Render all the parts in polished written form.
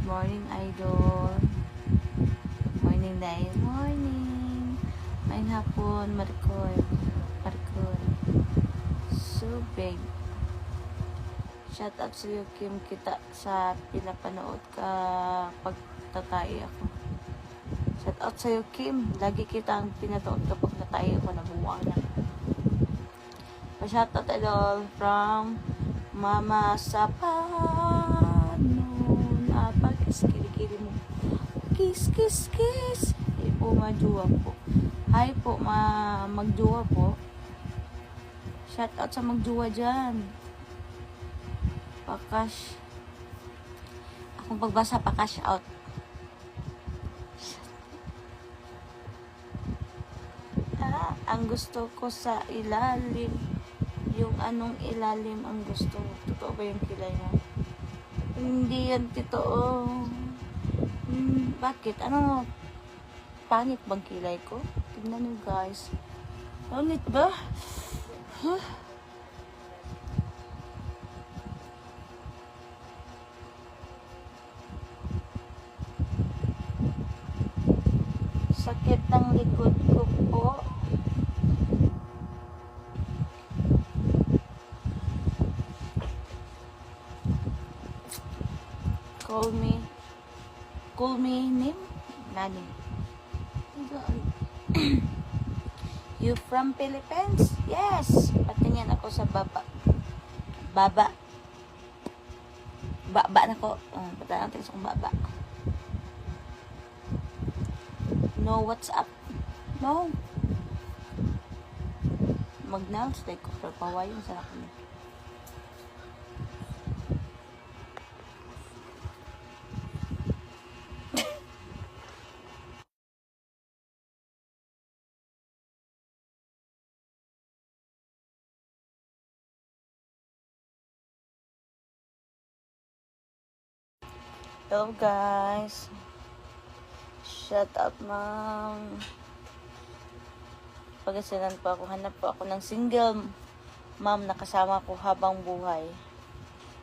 morning, idol. Morning, dahil morning. Main hapon, Marikoy. Marikoy. So big. Shout out sa iyo, Kim. Kita sa pinapanood ka pagtatay ako. Shout out sa iyo, Kim. Lagi kitang pinatood kapag natay ako, nabuwang na. Pa-shout out, idol, from Mama Sapano. Napag-kiskili mo. Kiss, kiss, kiss. Hi po, magjuwa po. Hi po, magjuwa po. Shout out sa magjuwa dyan. Pakash. Akong pagbasa, pakash out. Ang gusto ko sa ilalim. Yung anong ilalim ang gusto mo. Totoo ba yung kilay mo? Hindi yan totoo. Bakit? Ano? Pangit bang kilay ko? Tignan nyo guys. Pangit ba? Huh? Sakit ng likod ko po. Call me name? Nani? You from Philippines? Yes! Patingin ako sa baba. Baba. Baba na ko. Patingin sa baba. No, what's up? No. Mag-nails like ko. Pero pawayon sa akin. Hello guys. Shut up, ma'am. Pagkasinan po ako, hanap po ako ng single ma'am na kasama ko habang buhay.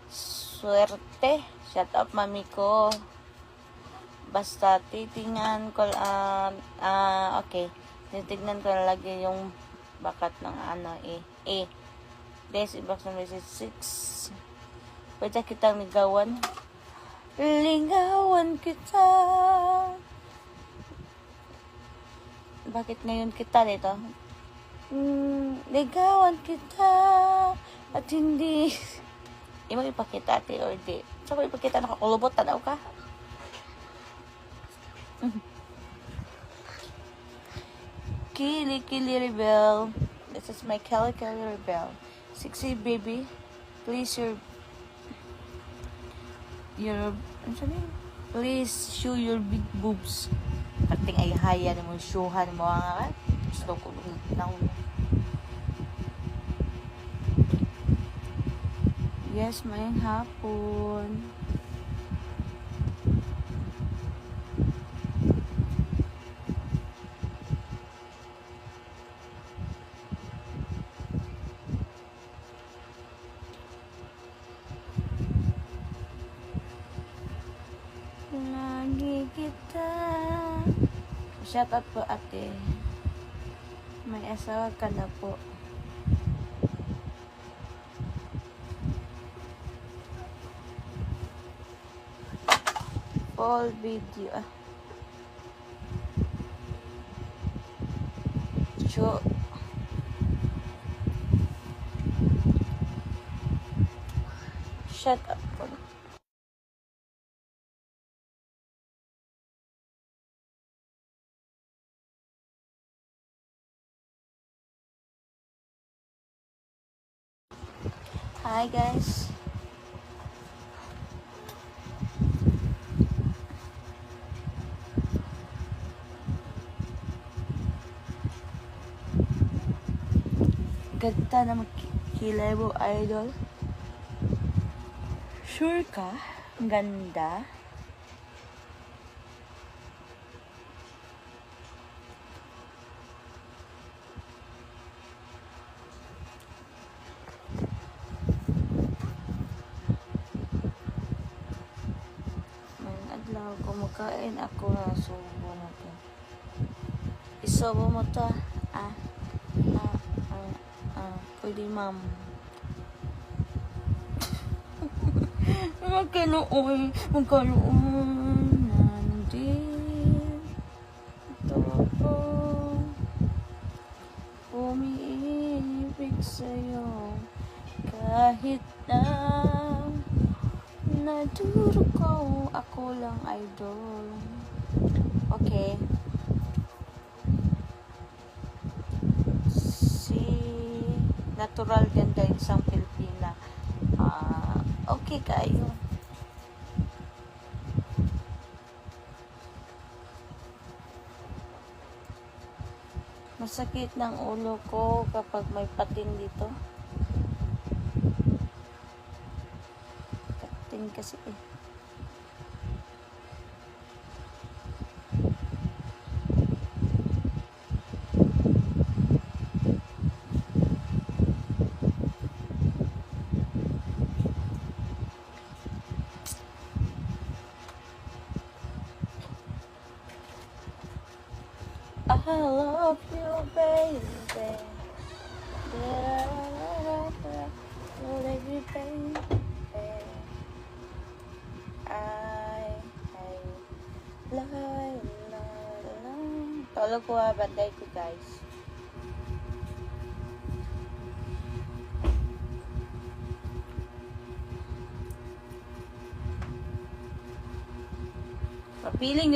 Swerte. Shut up, mami ko. Basta titingnan ko, okay. Titignan ko na lagi yung bakat ng This inbox number is 6. Pwede kitang ligawan. Ligawan kita. Bakit ngayon kita dito? Ligawan kita. At hindi. Imo ipakita ate or di. Saan ko ipakita? Nakakulubot. Tanaw ka? Kili Kili Rebel. This is my Kili Kili Rebel. Sexy baby. Please please show your big boobs. Pating ay haya na mo showhan mo nga. Gusto ko na. Yes, mayang hapon. Lagi kita. Shout out po ate. May asawa ka na po. All video. Show. Shut up po. Hi guys. Ganda na magkilay mo, idol. Sure ka? Ganda. Wala ako kumakain. Ako na subo na to. Isobo mo to. Pwede ma'am. Magkanoon na din. Ito ako. Umiibig sa'yo. Kahit na naduro ko, ako lang idol. Okay. Si natural ganda isang Pilipina. Okay kayo. Masakit ng ulo ko kapag may patin dito. Patin kasi eh. I love you, baby. Love you, baby. I love. Tolo ko banday ko guys. Feeling